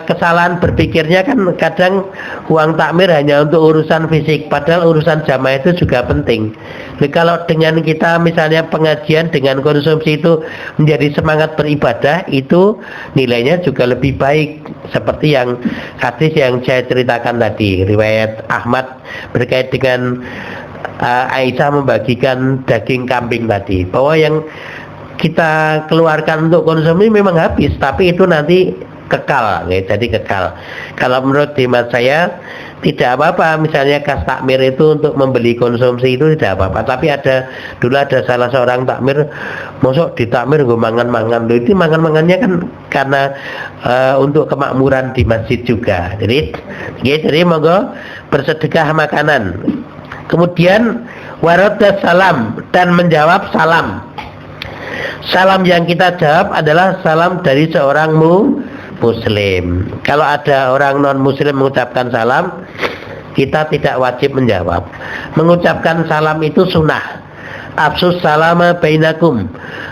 kesalahan berpikirnya kan kadang uang takmir hanya untuk urusan fisik, padahal urusan jamaah itu juga penting. Jadi kalau dengan kita misalnya pengajian dengan konsumsi itu menjadi semangat beribadah, itu nilainya juga lebih baik. Seperti yang hadis yang saya ceritakan tadi, riwayat Ahmad berkait dengan Aisyah membagikan daging kambing tadi, bahwa yang kita keluarkan untuk konsumsi memang habis, tapi itu nanti kekal, jadi kekal. Kalau menurut hemat saya tidak apa-apa, misalnya kas takmir itu untuk membeli konsumsi itu tidak apa-apa. Tapi dulu ada salah seorang takmir, mosok di takmir gue mangan-mangan, itu mangan-mangannya kan karena untuk kemakmuran di masjid juga. Jadi monggo bersedekah makanan. Kemudian waraddas salam, dan menjawab salam. Salam yang kita jawab adalah salam dari seorang Muslim. Kalau ada orang non Muslim mengucapkan salam, kita tidak wajib menjawab. Mengucapkan salam itu sunnah. Afsus salama bainakum,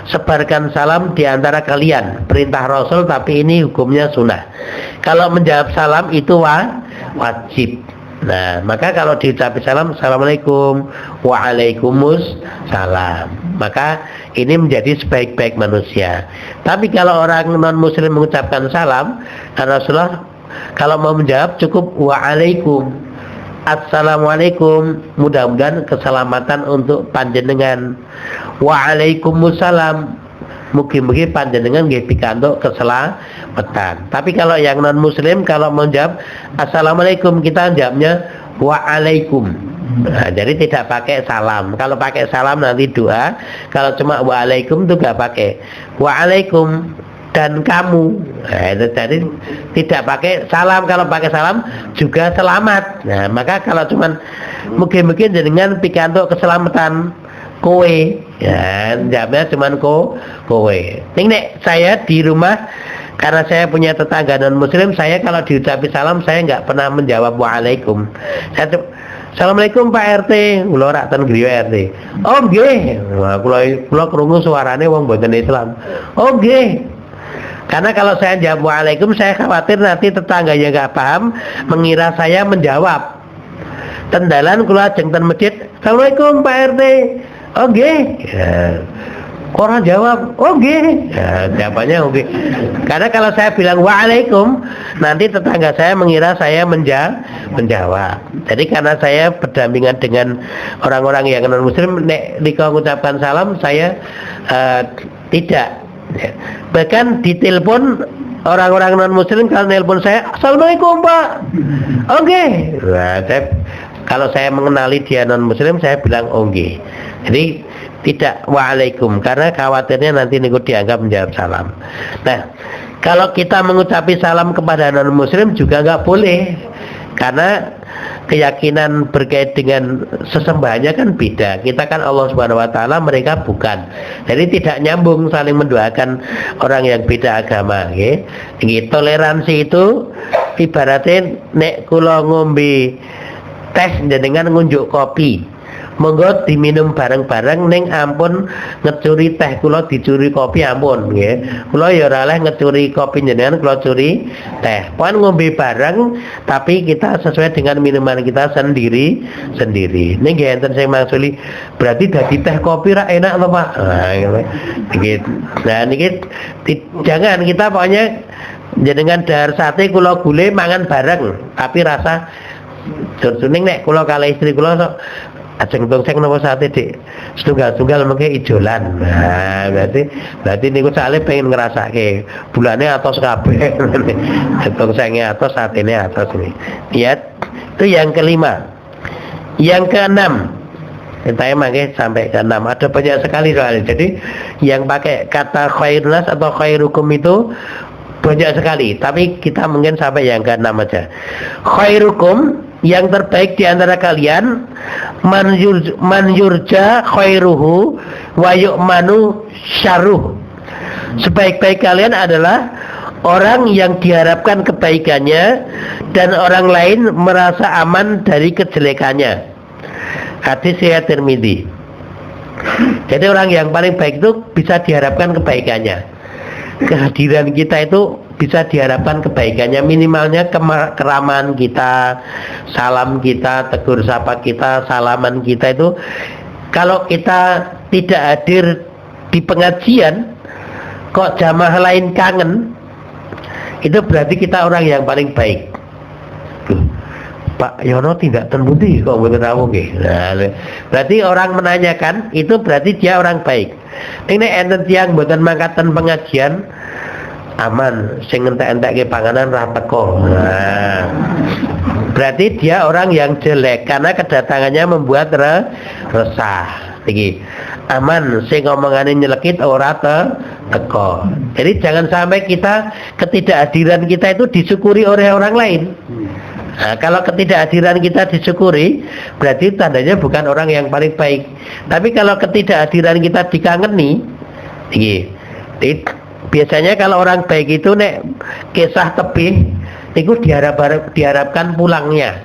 sebarkan salam di antara kalian. Perintah Rasul, tapi ini hukumnya sunnah. Kalau menjawab salam itu wajib. Nah, maka kalau diucapi salam, assalamualaikum, waalaikumsalam, maka ini menjadi sebaik-baik manusia. Tapi kalau orang non muslim mengucapkan salam, Rasulullah kalau mau menjawab cukup waalaikum, assalamualaikum, mudah-mudahan keselamatan untuk panjenengan. Waalaikumsalam, mugi-mugi panjenengan nggih pikantuk keselamatan. Tapi kalau yang non muslim kalau mau jawab assalamualaikum, kita jawabnya waalaikum. Nah, jadi tidak pakai salam. Kalau pakai salam nanti doa. Kalau cuma waalaikum itu nggak pakai. Waalaikum dan kamu. Nah, itu jadi tidak pakai salam. Kalau pakai salam juga selamat. Nah, maka kalau cuma mungkin dengan pikantuk keselamatan kowe, ya jawabnya cuma kowe. Nek saya di rumah, karena saya punya tetangga non muslim, saya kalau diucapi salam saya nggak pernah menjawab waalaikum. Assalamualaikum Pak RT, kula rak ten griya RT. Oh nggih, kula krungu suarane wong mboten Islam. Oh nggih. Karena kalau saya jawab waalaikum, saya khawatir nanti tetangganya nggak paham, mengira saya menjawab. Tendalan kula ajeng ten masjid, assalamualaikum Pak RT. Oh nggih. Ya. Orang jawab, oke. Nah, jawabannya oke. Karena kalau saya bilang waalaikum, nanti tetangga saya mengira saya menjawab. Jadi karena saya berdampingan dengan orang-orang yang non muslim, nek dikau mengucapkan salam, saya tidak. Bahkan di telepon orang-orang non muslim kalau nelpon saya, assalamualaikum Pak. Oke. Nah, kalau saya mengenali dia non muslim, saya bilang oke. Jadi tidak waalaikum, karena khawatirnya nanti niku dianggap menjawab salam. Nah, kalau kita mengucapi salam kepada non muslim juga nggak boleh, karena keyakinan berkait dengan sesembahannya kan beda. Kita kan Allah Subhanahu Wa Taala, mereka bukan. Jadi tidak nyambung saling mendoakan orang yang beda agama. Okay? Toleransi itu ibaratnya nek kula ngombe teh dengan ngunjuk kopi, monggo diminum bareng-bareng, ning ampun ngecuri teh kula dicuri kopi ampun nggih. Kula ya ora oleh ngecuri kopi jenengan, kula curi teh. Pon ngombe bareng tapi kita sesuai dengan minuman kita sendiri-sendiri. Ning nggih enten sing maksuli berarti dadi teh kopi ra enak lho Pak. Nah niki jangan, kita pokoknya jenengan dahar sate kula gule mangan bareng tapi rasa suning nek kula kalih istri kula sok ajeng tongseng napa sate Dik. Setunggal-tunggal mengke ijolan. Nah, berarti niku sale pengen ngrasake bulane atos kabeh. Tongsenge atos, satene atos ini. Lihat, itu yang kelima. Yang keenam. Saya mangke sampai ke-6. Ada banyak sekali soalnya. Jadi yang pakai kata khairunas atau khairukum itu banyak sekali, tapi kita mungkin sampai yang ke-6 aja. Khairukum, yang terbaik di antara kalian, man yurja khairuhu wa yu'manu syarruh. Sebaik-baik kalian adalah orang yang diharapkan kebaikannya dan orang lain merasa aman dari kejelekannya. Hadis riwayat Tirmidzi. Jadi orang yang paling baik itu bisa diharapkan kebaikannya. Kehadiran kita itu bisa diharapkan kebaikannya, minimalnya keramahan kita, salam kita, tegur sapa kita, salaman kita itu. Kalau kita tidak hadir di pengajian kok jamaah lain kangen, itu berarti kita orang yang paling baik. Pak Yono tidak terbukti kok mboten rawuh nggih. Nah, berarti orang menanyakan itu berarti dia orang baik. Ini enten tiyang mboten mangkaten pengajian aman, sing entek-entekke panganan ra teko. Nah, berarti dia orang yang jelek karena kedatangannya membuat resah. Iki aman, sing ngomongane nyelekit ora teko. Jadi jangan sampai ketidakhadiran kita itu disyukuri oleh orang lain. Nah, kalau ketidakhadiran kita disyukuri, berarti tandanya bukan orang yang paling baik. Tapi kalau ketidakhadiran kita dikangeni, biasanya kalau orang baik itu nek kisah tebih, itu diharapkan pulangnya.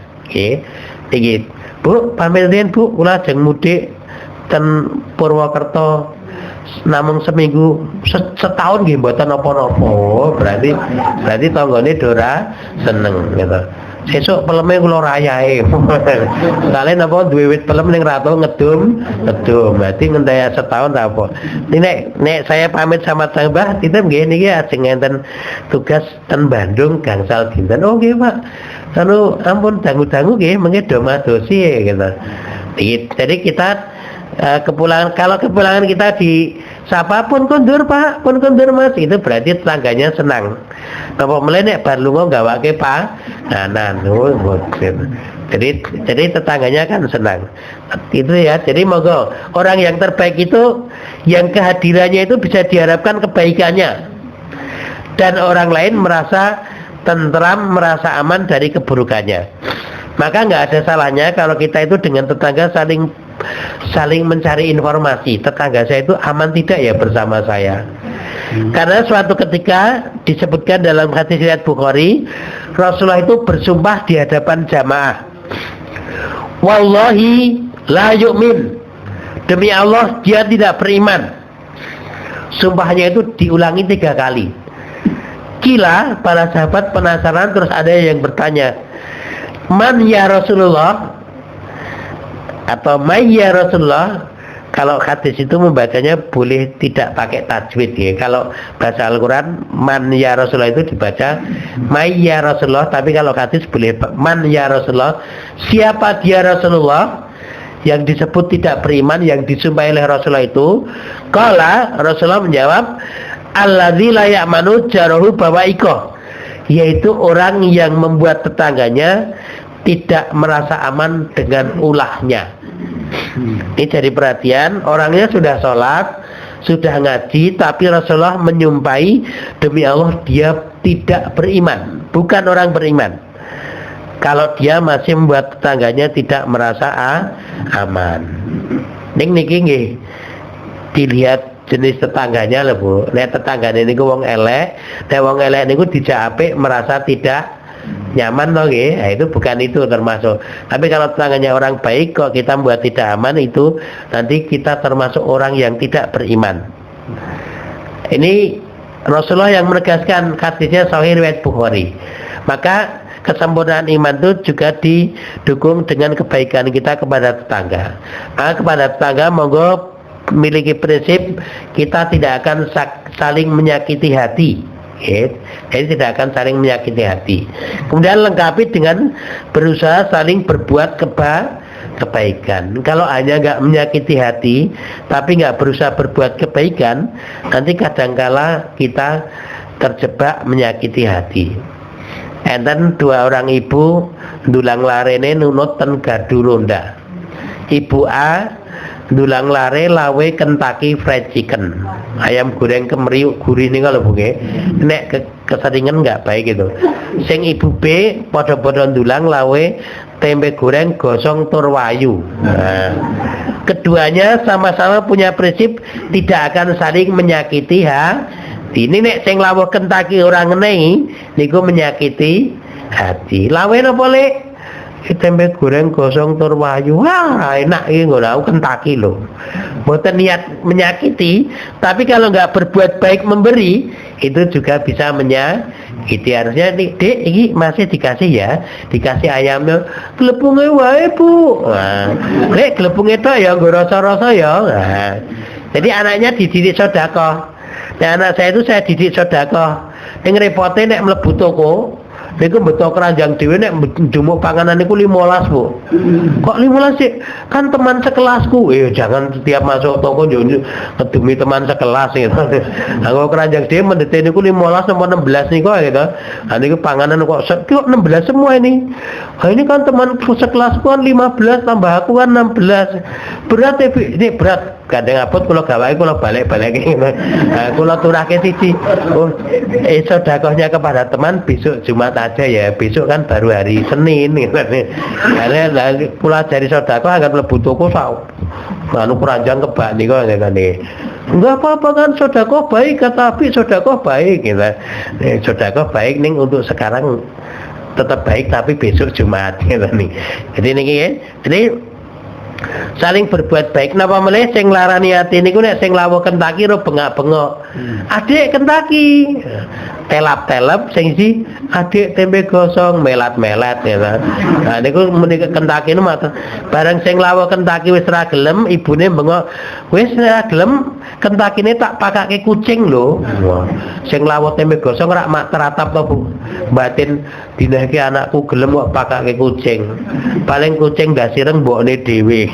Bu, pamit riyen Bu, kula jeng mudik ten Purwokerto namung seminggu, setahun nggih mboten napa-napa. Berarti tanggane Dora seneng gitu. Sesuk peleme kula rayahe. Kalian apa duwe wit pelem ning ratu ngedum. Berarti ngenteni setahun ta apa. Nek saya pamit sama Kang Mbah, titip nggih niki ajeng enten tugas ten Bandung gangsal dinten. Oh nggih Pak. Anu ampun dangu-dangu nggih mengke do madosi gitu. Jadi kita kalau kepulangan kita di sapa pun kondur Pak, pun kondur Mas, itu berarti tetangganya senang. Napa meneh nek bar lunga gawake Pak. Jadi tetangganya kan senang. Itu ya. Jadi monggo orang yang terbaik itu yang kehadirannya itu bisa diharapkan kebaikannya. Dan orang lain merasa tentram, merasa aman dari keburukannya. Maka nggak ada salahnya kalau kita itu dengan tetangga saling mencari informasi. Tetangga saya itu aman tidak ya bersama saya. Karena suatu ketika disebutkan dalam hadis riwayat Bukhari, Rasulullah itu bersumpah di hadapan jamaah, wallahi la yu'min, demi Allah dia tidak beriman. Sumpahnya itu diulangi 3 kali. Kila, para sahabat penasaran, terus ada yang bertanya, man ya Rasulullah, atau may ya Rasulullah, Kalau hadis itu membacanya boleh tidak pakai tajwid ya. Kalau baca Al-Quran man ya Rasulullah itu dibaca may ya Rasulullah, tapi kalau hadis boleh man ya Rasulullah, siapa dia Rasulullah yang disebut tidak beriman, yang disumpahi oleh Rasulullah itu. Qala, Rasulullah menjawab, alladzi la ya'manu jarahu bawaikoh, yaitu orang yang membuat tetangganya tidak merasa aman dengan ulahnya. Ini jadi perhatian, orangnya sudah sholat, sudah ngaji, tapi Rasulullah menyumpahi demi Allah dia tidak beriman, bukan orang beriman, kalau dia masih membuat tetangganya tidak merasa aman. Niki nggih dilihat jenis tetangganya lho Bu. Nek tetanggane niku wong elek, nek wong elek niku dijak apik merasa tidak nyaman loh nggih. Nah, itu bukan itu termasuk. Tapi kalau tetangganya orang baik kok kita buat tidak aman, itu nanti kita termasuk orang yang tidak beriman. Ini Rasulullah yang menegaskan, hadisnya sahih riwayat Bukhari. Maka kesempurnaan iman itu juga didukung dengan kebaikan kita kepada tetangga. Kepada tetangga monggo memiliki prinsip kita tidak akan saling menyakiti hati. Jadi tidak akan saling menyakiti hati. Kemudian lengkapi dengan berusaha saling berbuat kebaikan. Kalau hanya nggak menyakiti hati tapi nggak berusaha berbuat kebaikan, nanti kadangkala kita terjebak menyakiti hati. Enten dua orang ibu ndulang larene nunut ten gardu ronda. Ibu A ndulang lare lawe Kentucky Fried Chicken, ayam goreng kemeriuk gurih nih kalau bunge. Nek keseringan nggak baik itu. Sing ibu B podo-podo ndulang lawe tempe goreng gosong turwayu. Nah, keduanya sama-sama punya prinsip tidak akan saling menyakiti hati. Ini nek sing lawuh Kentucky orang ngene niku menyakiti hati. Lawe napa lek? Tempe goreng gosong turwayu. Wah, enak iki ngono aku Kentucky lho. Mboten niat menyakiti, tapi kalau nggak berbuat baik memberi, itu juga bisa menyakiti. Harusnya Dek, ini masih dikasih ya, dikasih ayamnya, glepungnya wae Bu. Nah, Dek, glepungnya itu ya nggo rasa-rasa ya. Nah, jadi anaknya dididik sedekah. Nah, anak saya itu saya didik sedekah. Ning repote nek mlebu toko, niku beto keranjang dhewe nek njumuk panganan niku 15 Bu. Kok 15 sih? Kan teman sekelasku. Jangan setiap masuk toko ngedumi teman sekelas gitu. Aku keranjang dhewe mendete niku 15 sampai 16 niku gitu. Nah niku panganan kok 16 semua ini. Nah, ini kan temanku sekelasku kan 15 tambah aku kan 16. Berat ya, ini berat. Kadang apot kula gawae kula balik-balik ngono. Nah, kula turake siji. Oh, sedekahnya kepada teman besok Jumat aja ya. Besok kan baru hari Senin gitu. Karena kula jari sedekah akan mlebu toko sak anu keranjang kebak niku ngene. Enggak apa-apa kan sedekah baik, kata Abi sedekah baik gitu. Sedekah baik ning untuk sekarang tetap baik tapi besok Jumat gitu nih. Jadi niki ya. Jadi saling berbuat baik. Napa meneh sing larani ati niku nek sing lawuh Kentucky ro bengak-bengok. Adik Kentucky. Telap-telap sing isi adik tempe gosong melat-melat ya. Nah niku menika Kentucky nu matur. Bareng sing lawuh Kentucky wis ra gelem, ibune bengok, "Wis ra gelem, Kentucky-ne tak pakake kucing lho." Sing lawuh tempe gosong rak mak teratap to Bu. Batin dinahke anakku gelem kok pakake kucing. Paling kucing dasireng mbokne dhewe.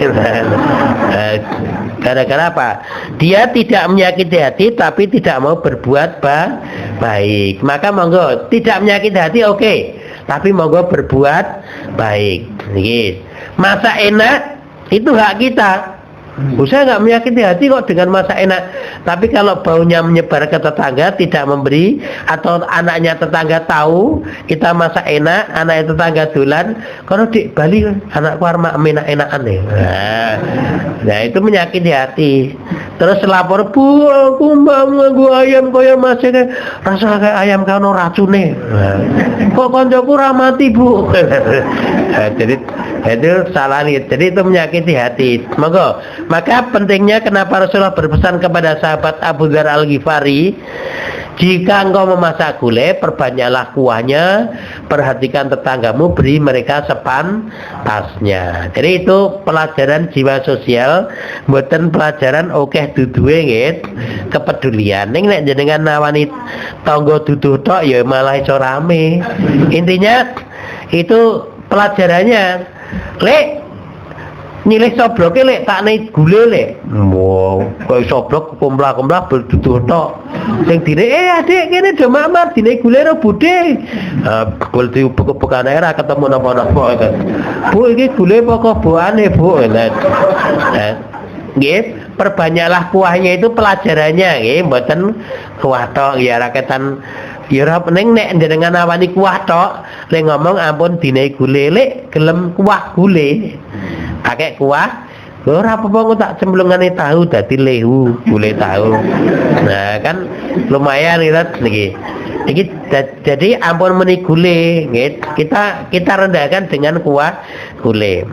Gara-gara apa? Dia tidak menyakiti hati tapi tidak mau berbuat baik. Maka monggo tidak menyakiti hati oke. Tapi monggo berbuat baik. Nggih. Masa enak itu hak kita. Saya nggak menyakiti hati kok dengan masa enak. Tapi kalau baunya menyebar ke tetangga tidak memberi, atau anaknya tetangga tahu kita masa enak, anaknya tetangga dolan, kalau di Bali anakku arep enak-enakan ya. Nah itu menyakiti hati. Terus lapor, "Bu, aku nganggo ayam kaya masih rasa kayak ayam kano racune." Kok koncoku ra mati, Bu? Jadi itu salah nih. Jadi itu menyakiti hati. Maka pentingnya kenapa Rasulullah berpesan kepada sahabat Abu Dzar Al-Ghifari, Jika engkau memasak gulai, perbanyaklah kuahnya, perhatikan tetanggamu, beri mereka sepantasnya. Jadi itu pelajaran jiwa sosial, mboten pelajaran okeh duduhe nggih, kepedulian. Ning nek jenengan nawani tangga duduh tok ya malah iso rame. Intinya itu pelajarannya. Lek nyilih sobroke lek tak naik gule lek. Wow, kok sobrok kumplah-kumplah berduduh tok. Sing dine adik kene do mamar dine gule ro budhe. Gol diubek-ubek era ketemu napa-napa kan. Bu iki gule pokok buane Bu. Nggih, perbanyaklah kuahnya itu pelajarannya nggih, mboten kuah tok ya raketan. Ya ora pening nek jenengan awani kuah tok, lek ngomong ampun dine gule lek gelem kuah gule. Pakai kuah, ora apa-apa tak cemplungane tahu dadi lehu, gulai tahu. Nah, kan lumayan niki. Jadi ampun meni gulai, kita rendahkan dengan kuah gulai.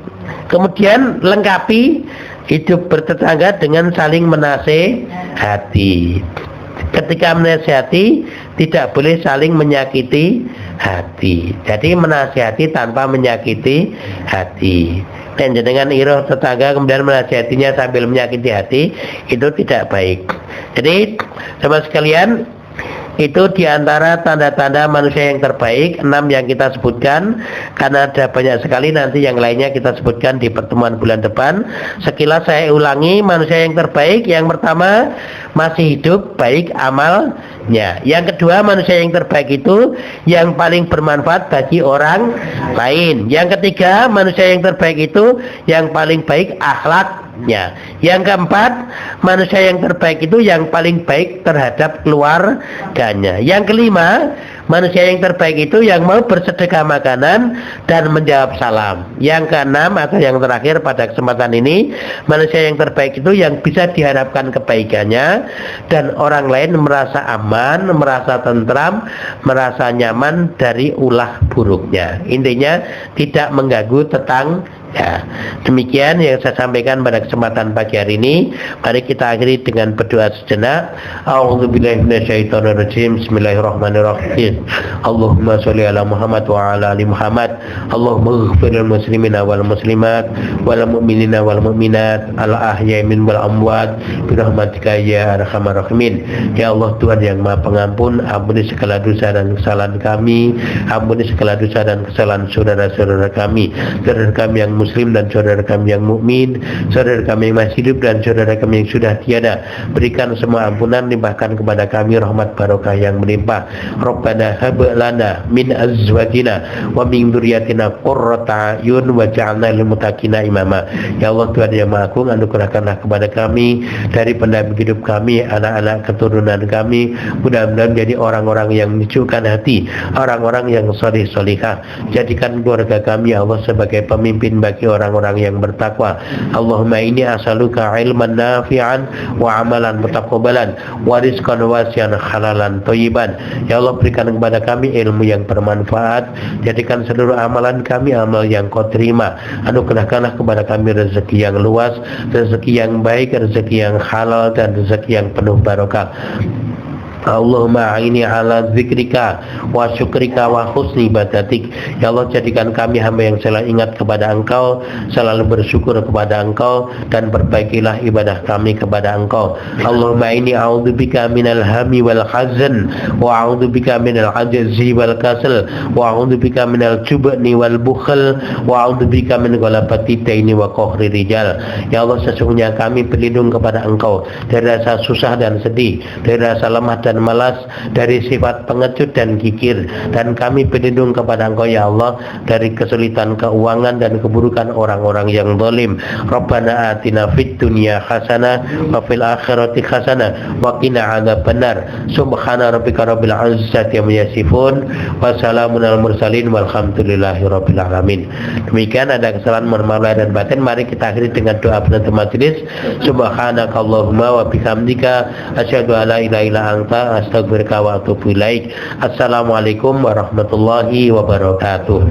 Kemudian lengkapi hidup bertetangga dengan saling menasehati. Ketika menasihati tidak boleh saling menyakiti hati. Jadi menasihati tanpa menyakiti hati. Dan dengan iroh tetangga kemudian menasihatinya sambil menyakiti hati, itu tidak baik. Jadi sama sekalian, itu diantara tanda-tanda manusia yang terbaik 6 yang kita sebutkan. Karena ada banyak sekali, nanti yang lainnya kita sebutkan di pertemuan bulan depan. Sekilas saya ulangi, manusia yang terbaik yang pertama masih hidup, baik amalnya. Yang kedua, manusia yang terbaik itu yang paling bermanfaat bagi orang lain. Yang ketiga, manusia yang terbaik itu yang paling baik akhlaknya. Yang keempat, manusia yang terbaik itu yang paling baik terhadap keluarganya. Yang kelima, manusia yang terbaik itu yang mau bersedekah makanan dan menjawab salam. Yang keenam atau yang terakhir pada kesempatan ini, manusia yang terbaik itu yang bisa diharapkan kebaikannya dan orang lain merasa aman, merasa tentram, merasa nyaman dari ulah buruknya. Intinya tidak mengganggu tetangga. Ya, demikian yang saya sampaikan pada kesempatan pagi hari ini. Mari kita akhiri dengan berdoa sejenak. A'udzubillahi minasyaitonirrajim. Bismillahirrahmanirrahim. Allahumma sholli ala Muhammad wa ala ali Muhammad. Allahumma ighfir lil muslimina wal muslimat wal mu'minina wal mu'minat al ahya'i min wal amwat bi rahmatika ya arhamar rahimin. Ya Allah, Tuhan yang Maha Pengampun, ampuni segala dosa dan kesalahan kami, ampuni segala dosa dan kesalahan saudara-saudara kami yang muslim dan saudara kami yang mukmin, saudara kami yang masih hidup dan saudara kami yang sudah tiada. Berikan semua ampunan, limpahkan kepada kami rahmat barokah yang melimpah. Rabbana hab lana min azwajina wa min dzurriyyatina qurrata a'yun waj'alna lil muttaqina imama. Ya Allah, Tuhan yang Maha Agung, anugerahkanlah kepada kami dari pendamping hidup kami, anak-anak keturunan kami, mudah-mudahan menjadi orang-orang yang menyejukkan hati, orang-orang yang saleh salihah. Jadikan keluarga kami ya Allah sebagai pemimpin bagi orang-orang yang bertakwa. Allahumma inni as'aluka ilman nafi'an wa amalan mutaqabbalan wa rizqan wasi'an halalan thayyiban. Ya Allah, berikan kepada kami ilmu yang bermanfaat, jadikan seluruh amalan kami amal yang Kau terima. Anugerahkanlah kepada kami rezeki yang luas, rezeki yang baik, rezeki yang halal dan rezeki yang penuh barokah. Allahumma a'ini ala zikrika wa syukrika wa husni ibadatik. Ya Allah, jadikan kami hamba yang selalu ingat kepada Engkau, selalu bersyukur kepada Engkau, dan perbaikilah ibadah kami kepada Engkau. Allahumma inni a'udzubika minal hammi wal hazan wa a'udzubika minal ajzi wal kasal wa a'udzubika minal jubni wal bukhl wa a'udzubika min ghalabati daini wa qahri rijal. Ya Allah, sesungguhnya kami berlindung kepada Engkau dari rasa susah dan sedih, dari rasa lemah dan malas, dari sifat pengecut dan kikir, dan kami berlindung kepada Engkau ya Allah dari kesulitan keuangan dan keburukan orang-orang yang zalim. Rabbana atina fid dunya hasanah wa fil akhirati hasanah wa qina adzabannar. Subhana rabbika rabbil izzati amma yasifun wa salamun alal mursalin walhamdulillahi rabbil alamin. Demikian ada kesalahan mohon maaf lahir dan batin. Mari kita akhiri dengan doa penutup majelis. Subhanakallahumma wa bihamdika asyhadu an la ilaha illa anta astaghfiruka wa atubu ilaik. Assalamualaikum warahmatullahi wabarakatuh.